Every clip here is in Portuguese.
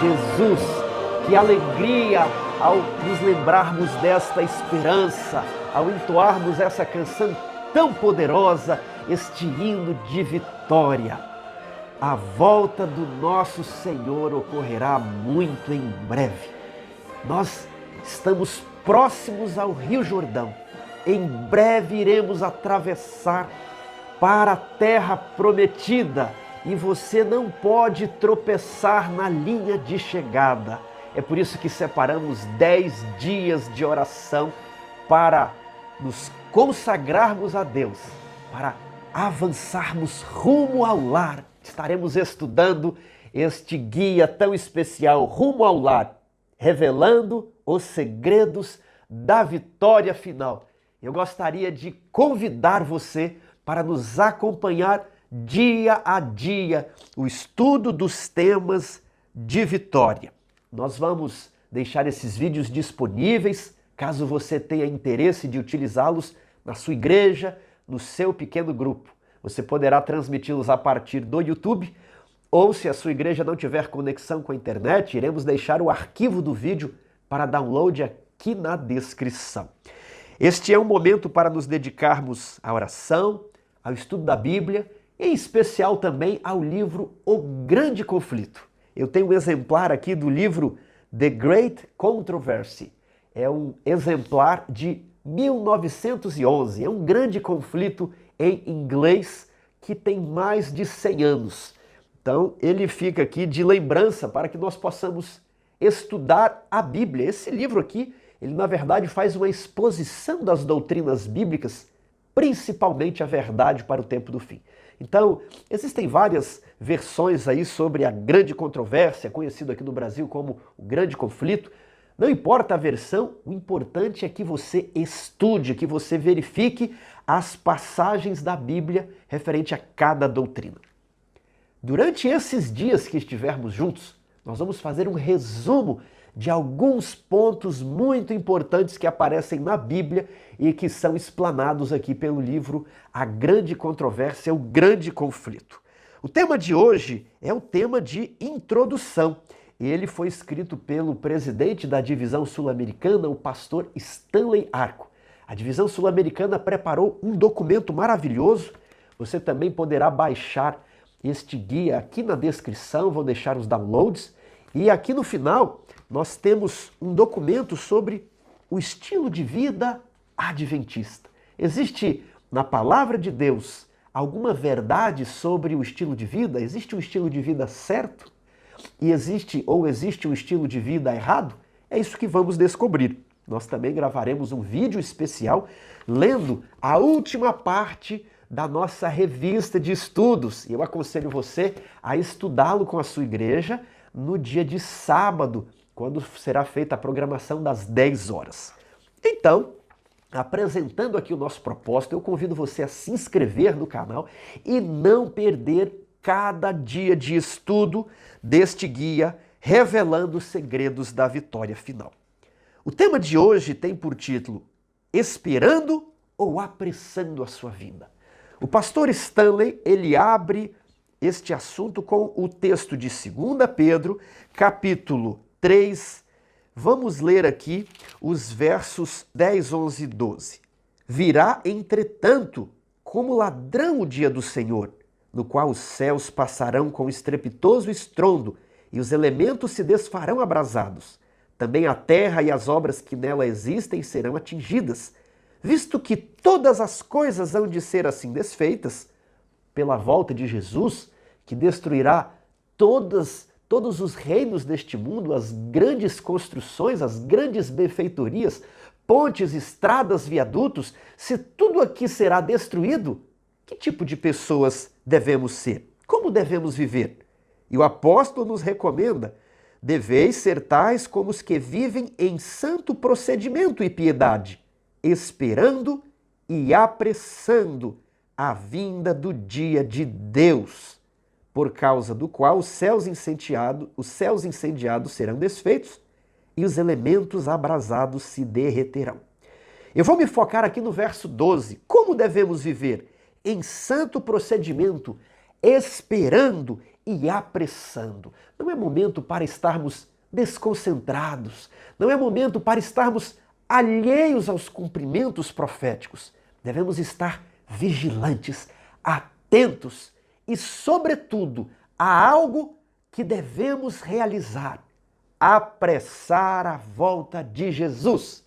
Jesus. Que alegria ao nos lembrarmos desta esperança, ao entoarmos essa canção tão poderosa, este hino de vitória. A volta do nosso Senhor ocorrerá muito em breve. Nós estamos próximos ao Rio Jordão. Em breve iremos atravessar para a terra prometida e você não pode tropeçar na linha de chegada. É por isso que separamos 10 dias de oração para nos consagrarmos a Deus, para avançarmos rumo ao lar. Estaremos estudando este guia tão especial, Rumo ao Lar, revelando os segredos da vitória final. Eu gostaria de convidar você para nos acompanhar dia a dia o estudo dos temas de vitória. Nós vamos deixar esses vídeos disponíveis, caso você tenha interesse de utilizá-los na sua igreja, no seu pequeno grupo. Você poderá transmiti-los a partir do YouTube, ou se a sua igreja não tiver conexão com a internet, iremos deixar o arquivo do vídeo para download aqui na descrição. Este é um momento para nos dedicarmos à oração, ao estudo da Bíblia, em especial também ao livro O Grande Conflito. Eu tenho um exemplar aqui do livro The Great Controversy. É um exemplar de 1911. É um grande conflito em inglês que tem mais de 100 anos. Então, ele fica aqui de lembrança para que nós possamos estudar a Bíblia. Esse livro aqui, ele na verdade faz uma exposição das doutrinas bíblicas, principalmente a verdade para o tempo do fim. Então, existem várias versões aí sobre a grande controvérsia, conhecido aqui no Brasil como o grande conflito. Não importa a versão, o importante é que você estude, que você verifique as passagens da Bíblia referente a cada doutrina. Durante esses dias que estivermos juntos, nós vamos fazer um resumo de alguns pontos muito importantes que aparecem na Bíblia e que são explanados aqui pelo livro A Grande Controvérsia, o Grande Conflito. O tema de hoje é o tema de introdução. Ele foi escrito pelo presidente da Divisão Sul-Americana, o pastor Stanley Arco. A Divisão Sul-Americana preparou um documento maravilhoso. Você também poderá baixar este guia aqui na descrição, vou deixar os downloads. E aqui no final nós temos um documento sobre o estilo de vida adventista. Existe na palavra de Deus alguma verdade sobre o estilo de vida? Existe um estilo de vida certo? E existe um estilo de vida errado? É isso que vamos descobrir. Nós também gravaremos um vídeo especial lendo a última parte da nossa revista de estudos. E eu aconselho você a estudá-lo com a sua igreja no dia de sábado, quando será feita a programação das 10 horas. Então, apresentando aqui o nosso propósito, eu convido você a se inscrever no canal e não perder cada dia de estudo deste guia revelando os segredos da vitória final. O tema de hoje tem por título Esperando ou Apressando a Sua Vinda? O pastor Stanley, ele abre este assunto com o texto de 2 Pedro, capítulo 3. Vamos ler aqui os versos 10, 11 e 12. Virá, entretanto, como ladrão o dia do Senhor, no qual os céus passarão com estrepitoso estrondo e os elementos se desfarão abrasados. Também a terra e as obras que nela existem serão atingidas, visto que todas as coisas hão de ser assim desfeitas, pela volta de Jesus, que destruirá todos os reinos deste mundo, as grandes construções, as grandes benfeitorias, pontes, estradas, viadutos. Se tudo aqui será destruído, que tipo de pessoas devemos ser? Como devemos viver? E o apóstolo nos recomenda: deveis ser tais como os que vivem em santo procedimento e piedade, esperando e apressando a vinda do dia de Deus, por causa do qual os céus incendiados serão desfeitos e os elementos abrasados se derreterão. Eu vou me focar aqui no verso 12. Como devemos viver? Em santo procedimento, esperando e apressando. Não é momento para estarmos desconcentrados, não é momento para estarmos alheios aos cumprimentos proféticos. Devemos estar vigilantes, atentos e, sobretudo, há algo que devemos realizar: apressar a volta de Jesus.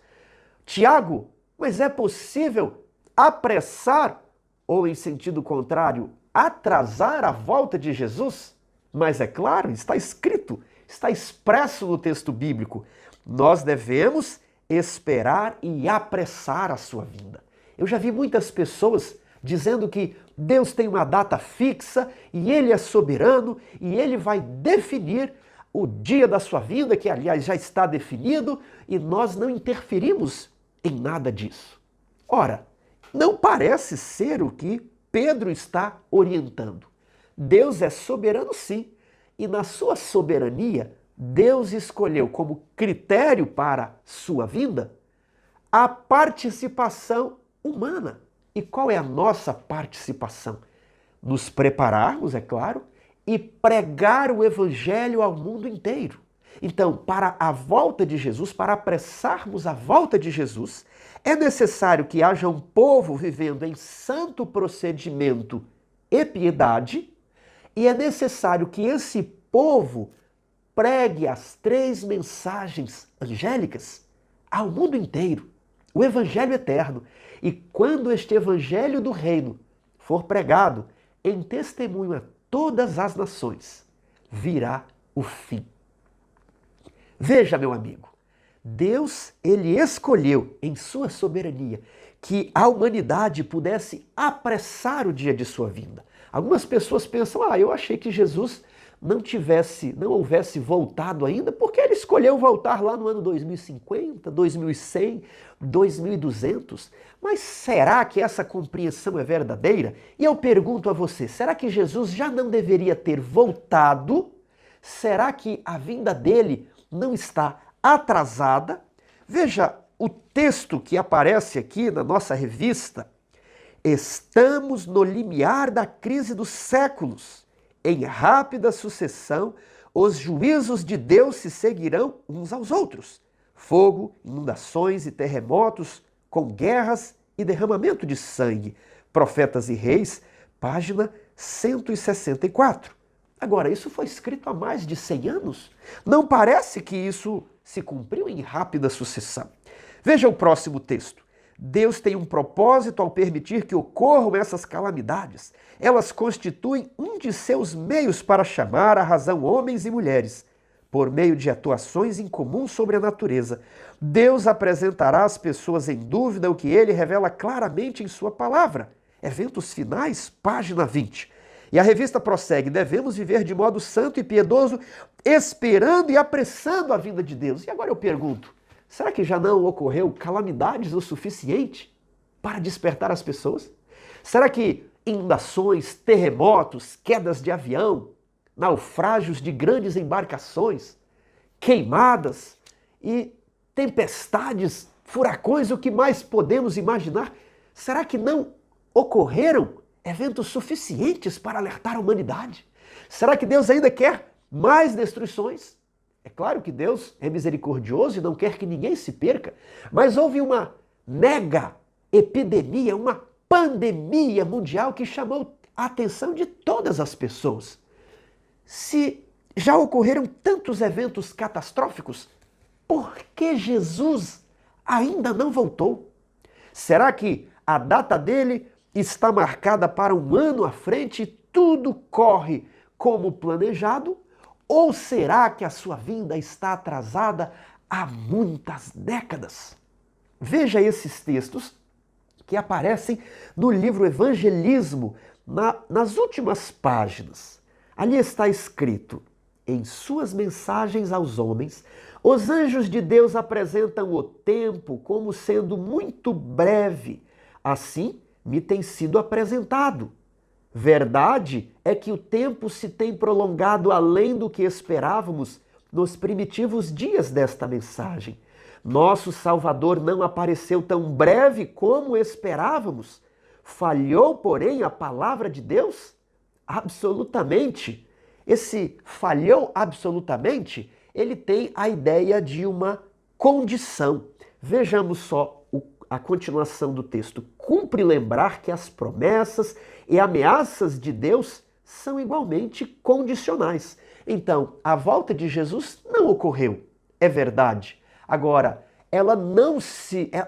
Tiago, mas é possível apressar ou, em sentido contrário, atrasar a volta de Jesus? Mas é claro, está escrito, está expresso no texto bíblico. Nós devemos esperar e apressar a sua vinda. Eu já vi muitas pessoas dizendo que Deus tem uma data fixa e Ele é soberano e Ele vai definir o dia da sua vinda, que aliás já está definido, e nós não interferimos em nada disso. Ora, não parece ser o que Pedro está orientando. Deus é soberano, sim, e na sua soberania, Deus escolheu como critério para sua vinda a participação humana. E qual é a nossa participação? Nos prepararmos, é claro, e pregar o Evangelho ao mundo inteiro. Então, para a volta de Jesus, para apressarmos a volta de Jesus, é necessário que haja um povo vivendo em santo procedimento e piedade, e é necessário que esse povo pregue as 3 mensagens angélicas ao mundo inteiro, o Evangelho eterno. E quando este Evangelho do Reino for pregado em testemunho a todas as nações, virá o fim. Veja, meu amigo, Deus, ele escolheu em sua soberania que a humanidade pudesse apressar o dia de sua vinda. Algumas pessoas pensam: eu achei que Jesus não houvesse voltado ainda, porque ele escolheu voltar lá no ano 2050, 2100, 2200. Mas será que essa compreensão é verdadeira? E eu pergunto a você, será que Jesus já não deveria ter voltado? Será que a vinda dele não está atrasada? Veja o texto que aparece aqui na nossa revista. Estamos no limiar da crise dos séculos. Em rápida sucessão, os juízos de Deus se seguirão uns aos outros. Fogo, inundações e terremotos, com guerras e derramamento de sangue. Profetas e Reis, página 164. Agora, isso foi escrito há mais de 100 anos? Não parece que isso se cumpriu em rápida sucessão. Veja o próximo texto. Deus tem um propósito ao permitir que ocorram essas calamidades. Elas constituem um de seus meios para chamar à razão homens e mulheres. Por meio de atuações incomuns sobre a natureza, Deus apresentará às pessoas em dúvida o que ele revela claramente em sua palavra. Eventos Finais, página 20. E a revista prossegue: devemos viver de modo santo e piedoso, esperando e apressando a vinda de Deus. E agora eu pergunto, será que já não ocorreu calamidades o suficiente para despertar as pessoas? Será que inundações, terremotos, quedas de avião, naufrágios de grandes embarcações, queimadas e tempestades, furacões, o que mais podemos imaginar? Será que não ocorreram eventos suficientes para alertar a humanidade? Será que Deus ainda quer mais destruições? É claro que Deus é misericordioso e não quer que ninguém se perca, mas houve uma mega epidemia, uma pandemia mundial que chamou a atenção de todas as pessoas. Se já ocorreram tantos eventos catastróficos, por que Jesus ainda não voltou? Será que a data dele está marcada para um ano à frente e tudo corre como planejado? Ou será que a sua vinda está atrasada há muitas décadas? Veja esses textos que aparecem no livro Evangelismo, nas últimas páginas. Ali está escrito: em suas mensagens aos homens, os anjos de Deus apresentam o tempo como sendo muito breve. Assim me tem sido apresentado. Verdade é que o tempo se tem prolongado além do que esperávamos nos primitivos dias desta mensagem. Nosso Salvador não apareceu tão breve como esperávamos. Falhou, porém, a palavra de Deus? Absolutamente. esse falhou absolutamente, ele tem a ideia de uma condição. Vejamos só a continuação do texto. Cumpre lembrar que as promessas e ameaças de Deus são igualmente condicionais. Então, a volta de Jesus não ocorreu, é verdade. Agora,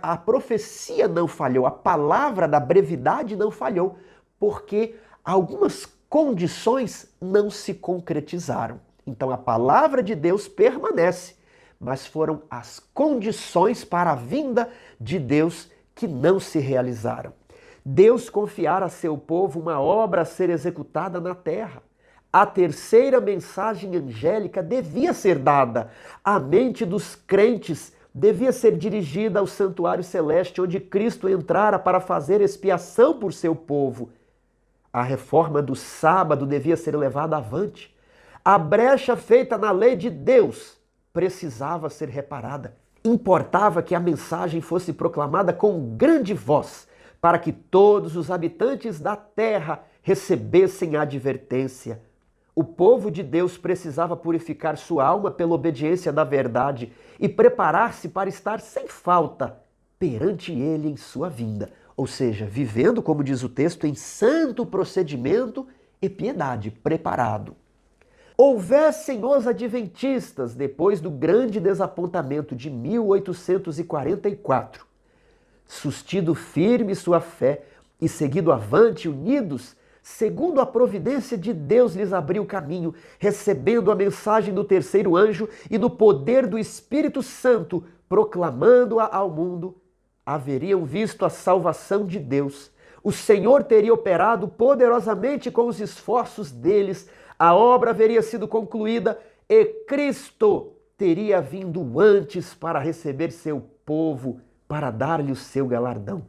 a profecia não falhou, a palavra da brevidade não falhou, porque algumas condições não se concretizaram. Então a palavra de Deus permanece, mas foram as condições para a vinda de Deus que não se realizaram. Deus confiara a seu povo uma obra a ser executada na terra. A terceira mensagem angélica devia ser dada. A mente dos crentes devia ser dirigida ao santuário celeste, onde Cristo entrara para fazer expiação por seu povo. A reforma do sábado devia ser levada avante. A brecha feita na lei de Deus precisava ser reparada. Importava que a mensagem fosse proclamada com grande voz, para que todos os habitantes da terra recebessem a advertência. O povo de Deus precisava purificar sua alma pela obediência da verdade e preparar-se para estar sem falta perante ele em sua vinda. Ou seja, vivendo, como diz o texto, em santo procedimento e piedade, preparado. Houvessem os adventistas, depois do grande desapontamento de 1844, sustido firme sua fé e seguido avante, unidos, segundo a providência de Deus lhes abriu o caminho, recebendo a mensagem do terceiro anjo e no poder do Espírito Santo, proclamando-a ao mundo, haveriam visto a salvação de Deus. O Senhor teria operado poderosamente com os esforços deles, a obra haveria sido concluída e Cristo teria vindo antes para receber seu povo, para dar-lhe o seu galardão.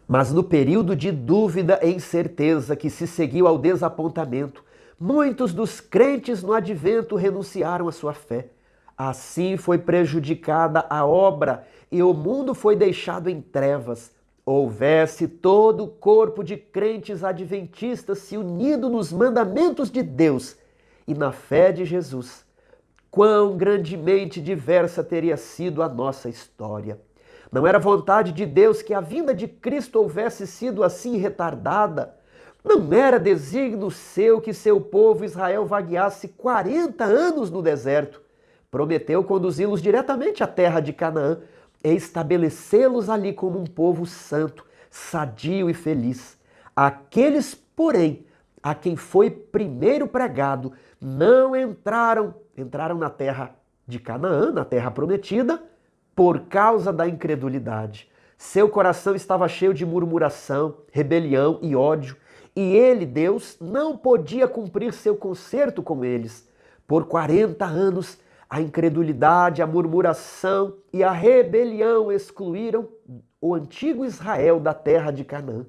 Mas no período de dúvida e incerteza que se seguiu ao desapontamento, muitos dos crentes no advento renunciaram à sua fé. Assim foi prejudicada a obra e o mundo foi deixado em trevas. Houvesse todo o corpo de crentes adventistas se unido nos mandamentos de Deus e na fé de Jesus, quão grandemente diversa teria sido a nossa história. Não era vontade de Deus que a vinda de Cristo houvesse sido assim retardada. Não era desígnio seu que seu povo Israel vagueasse 40 anos no deserto. Prometeu conduzi-los diretamente à terra de Canaã e estabelecê-los ali como um povo santo, sadio e feliz. Aqueles, porém, a quem foi primeiro pregado, não entraram na terra de Canaã, na terra prometida, por causa da incredulidade. Seu coração estava cheio de murmuração, rebelião e ódio, e ele, Deus, não podia cumprir seu concerto com eles. Por 40 anos, a incredulidade, a murmuração e a rebelião excluíram o antigo Israel da terra de Canaã.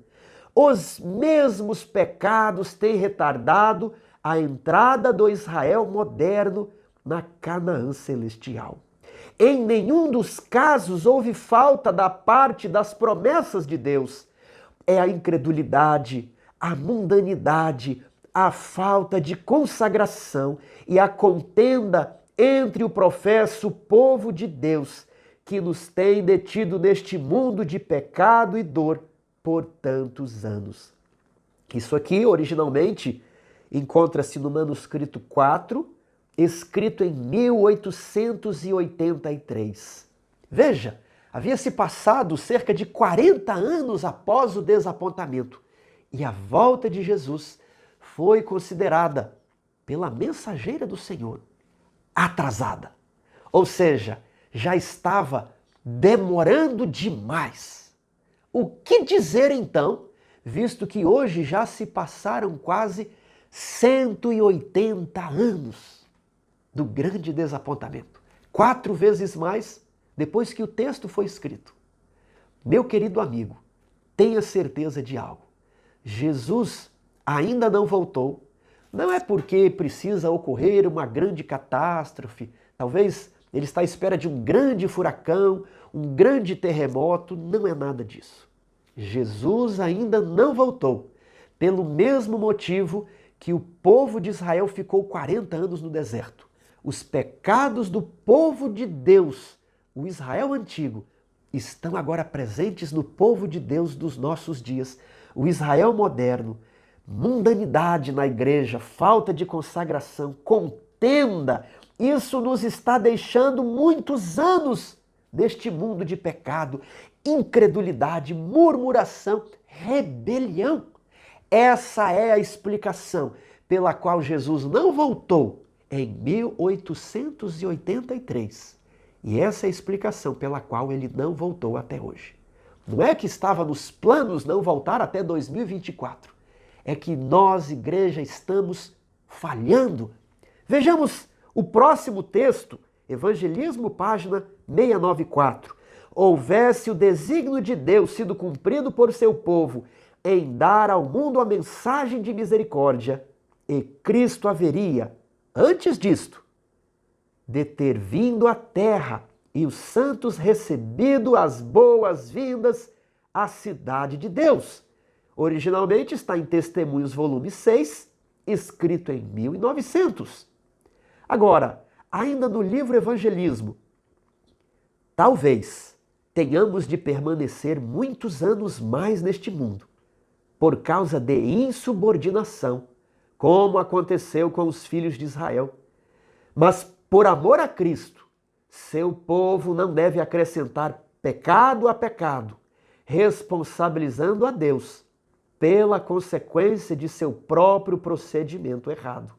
Os mesmos pecados têm retardado a entrada do Israel moderno na Canaã celestial. Em nenhum dos casos houve falta da parte das promessas de Deus. É a incredulidade, a mundanidade, a falta de consagração e a contenda entre o professo povo de Deus que nos tem detido neste mundo de pecado e dor por tantos anos. Isso aqui, originalmente, encontra-se no manuscrito 4, escrito em 1883. Veja, havia se passado cerca de 40 anos após o desapontamento e a volta de Jesus foi considerada pela mensageira do Senhor atrasada. Ou seja, já estava demorando demais. O que dizer então, visto que hoje já se passaram quase 180 anos do grande desapontamento? 4 vezes mais depois que o texto foi escrito. Meu querido amigo, tenha certeza de algo. Jesus ainda não voltou. Não é porque precisa ocorrer uma grande catástrofe, talvez ele está à espera de um grande furacão, um grande terremoto, não é nada disso. Jesus ainda não voltou, pelo mesmo motivo que o povo de Israel ficou 40 anos no deserto. Os pecados do povo de Deus, o Israel antigo, estão agora presentes no povo de Deus dos nossos dias. O Israel moderno, mundanidade na igreja, falta de consagração, contenda, isso nos está deixando muitos anos neste mundo de pecado, incredulidade, murmuração, rebelião. Essa é a explicação pela qual Jesus não voltou em 1883. E essa é a explicação pela qual ele não voltou até hoje. Não é que estava nos planos não voltar até 2024. É que nós, igreja, estamos falhando. Vejamos o próximo texto, Evangelismo, página 694. Houvesse o desígnio de Deus sido cumprido por seu povo em dar ao mundo a mensagem de misericórdia, e Cristo haveria, antes disto, de ter vindo à terra e os santos recebido as boas-vindas à cidade de Deus. Originalmente está em Testemunhos, volume 6, escrito em 1900. Agora, ainda no livro Evangelismo, talvez tenhamos de permanecer muitos anos mais neste mundo, por causa de insubordinação, como aconteceu com os filhos de Israel. Mas por amor a Cristo, seu povo não deve acrescentar pecado a pecado, responsabilizando a Deus pela consequência de seu próprio procedimento errado.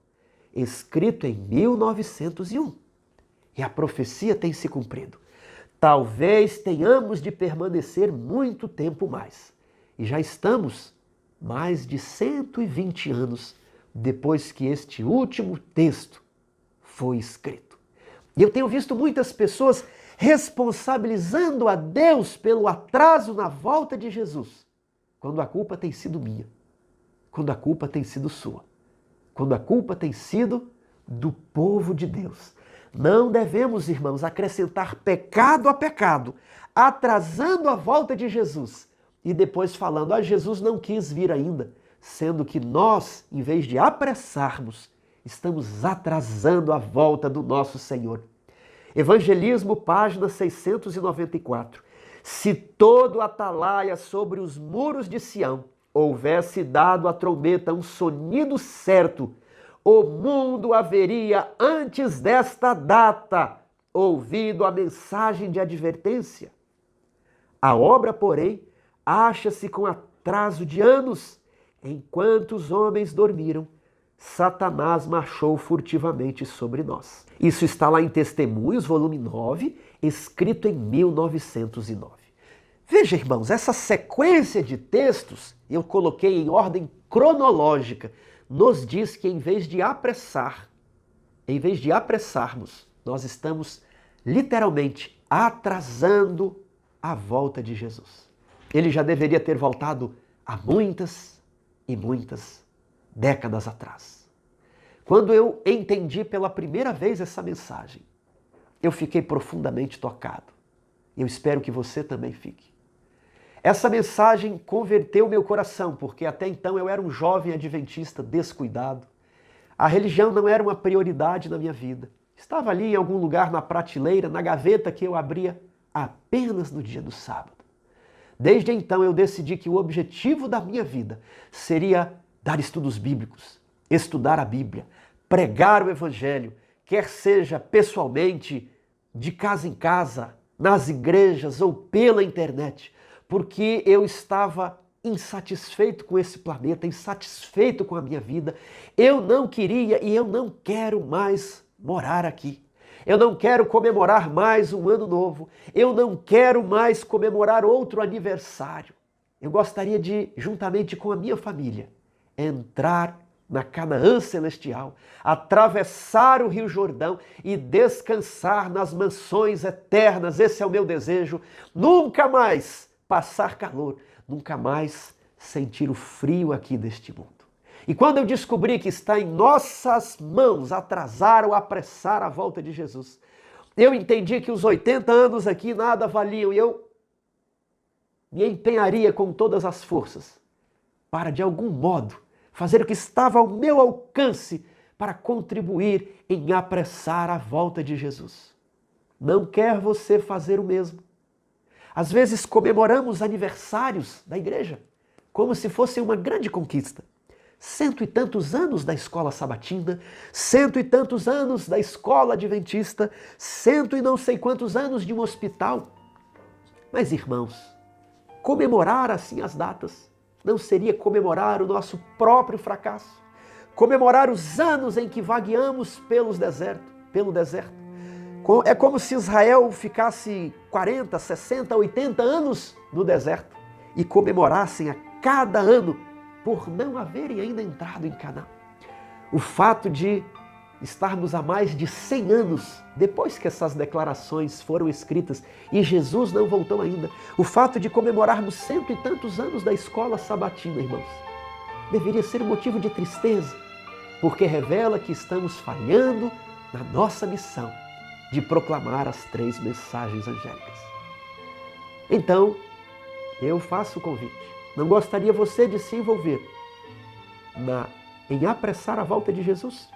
Escrito em 1901. E a profecia tem se cumprido. Talvez tenhamos de permanecer muito tempo mais. E já estamos mais de 120 anos depois que este último texto foi escrito. E eu tenho visto muitas pessoas responsabilizando a Deus pelo atraso na volta de Jesus, quando a culpa tem sido minha, quando a culpa tem sido sua, quando a culpa tem sido do povo de Deus. Não devemos, irmãos, acrescentar pecado a pecado, atrasando a volta de Jesus e depois falando, Jesus não quis vir ainda, sendo que nós, em vez de apressarmos, estamos atrasando a volta do nosso Senhor. Evangelismo, página 694. Se todo atalaia sobre os muros de Sião houvesse dado à trombeta um sonido certo, o mundo haveria, antes desta data, ouvido a mensagem de advertência. A obra, porém, acha-se com atraso de anos. Enquanto os homens dormiram, Satanás marchou furtivamente sobre nós. Isso está lá em Testemunhos, volume 9, escrito em 1909. Veja, irmãos, essa sequência de textos, eu coloquei em ordem cronológica, nos diz que em vez de apressarmos, nós estamos literalmente atrasando a volta de Jesus. Ele já deveria ter voltado há muitas e muitas décadas atrás. Quando eu entendi pela primeira vez essa mensagem, eu fiquei profundamente tocado. Eu espero que você também fique. Essa mensagem converteu meu coração, porque até então eu era um jovem adventista descuidado. A religião não era uma prioridade na minha vida. Estava ali em algum lugar na prateleira, na gaveta que eu abria apenas no dia do sábado. Desde então eu decidi que o objetivo da minha vida seria dar estudos bíblicos, estudar a Bíblia, pregar o Evangelho, quer seja pessoalmente, de casa em casa, nas igrejas ou pela internet, porque eu estava insatisfeito com esse planeta, insatisfeito com a minha vida. Eu não queria e eu não quero mais morar aqui. Eu não quero comemorar mais um ano novo. Eu não quero mais comemorar outro aniversário. Eu gostaria de, juntamente com a minha família, entrar na Canaã celestial, atravessar o Rio Jordão e descansar nas mansões eternas. Esse é o meu desejo. Nunca mais passar calor, nunca mais sentir o frio aqui deste mundo. E quando eu descobri que está em nossas mãos atrasar ou apressar a volta de Jesus, eu entendi que os 80 anos aqui nada valiam e eu me empenharia com todas as forças para, de algum modo, fazer o que estava ao meu alcance para contribuir em apressar a volta de Jesus. Não quer você fazer o mesmo? Às vezes comemoramos aniversários da igreja como se fosse uma grande conquista. 100 e tantos anos da escola sabatina, 100 e tantos anos da escola adventista, 100 e não sei quantos anos de um hospital. Mas, irmãos, comemorar assim as datas não seria comemorar o nosso próprio fracasso? Comemorar os anos em que vagueamos pelo deserto. É como se Israel ficasse 40, 60, 80 anos no deserto e comemorassem a cada ano por não haverem ainda entrado em Canaã. O fato de estarmos há mais de 100 anos depois que essas declarações foram escritas e Jesus não voltou ainda, o fato de comemorarmos 100 e tantos anos da escola sabatina, irmãos, deveria ser um motivo de tristeza, porque revela que estamos falhando na nossa missão de proclamar as 3 mensagens angélicas. Então, eu faço o convite. Não gostaria você de se envolver em apressar a volta de Jesus?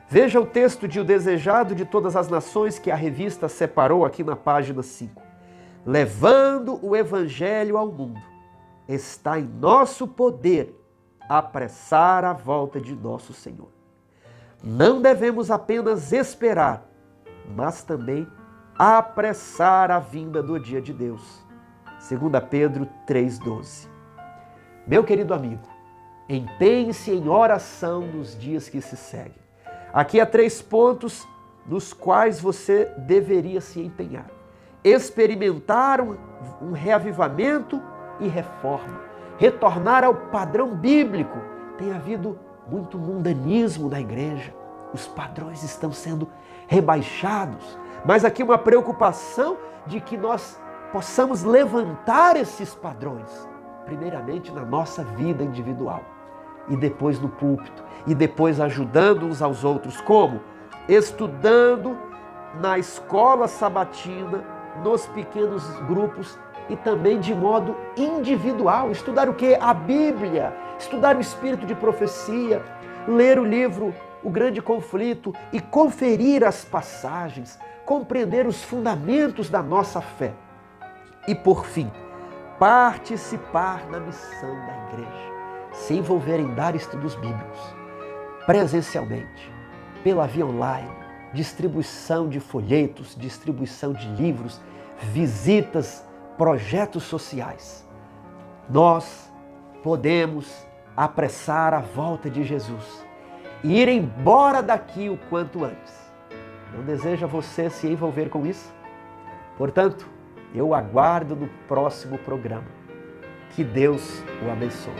Veja o texto de O Desejado de Todas as Nações que a revista separou aqui na página 5. Levando o Evangelho ao mundo, está em nosso poder apressar a volta de nosso Senhor. Não devemos apenas esperar, mas também apressar a vinda do dia de Deus. 2 Pedro 3,12. Meu querido amigo, empenhe-se em oração nos dias que se seguem. Aqui há 3 pontos nos quais você deveria se empenhar. Experimentar um reavivamento e reforma. Retornar ao padrão bíblico. Tem havido muito mundanismo na igreja. Os padrões estão sendo rebaixados. Mas aqui uma preocupação de que nós possamos levantar esses padrões. Primeiramente na nossa vida individual. E depois no púlpito. E depois ajudando uns aos outros. Como? Estudando na escola sabatina, nos pequenos grupos e também de modo individual. Estudar o quê? A Bíblia. Estudar o espírito de profecia. Ler o livro O Grande Conflito e conferir as passagens. Compreender os fundamentos da nossa fé. E por fim, participar na missão da igreja. Se envolver em dar estudos bíblicos, presencialmente, pela via online, distribuição de folhetos, distribuição de livros, visitas, projetos sociais. Nós podemos apressar a volta de Jesus e ir embora daqui o quanto antes. Não deseja você se envolver com isso? Portanto, eu aguardo no próximo programa. Que Deus o abençoe.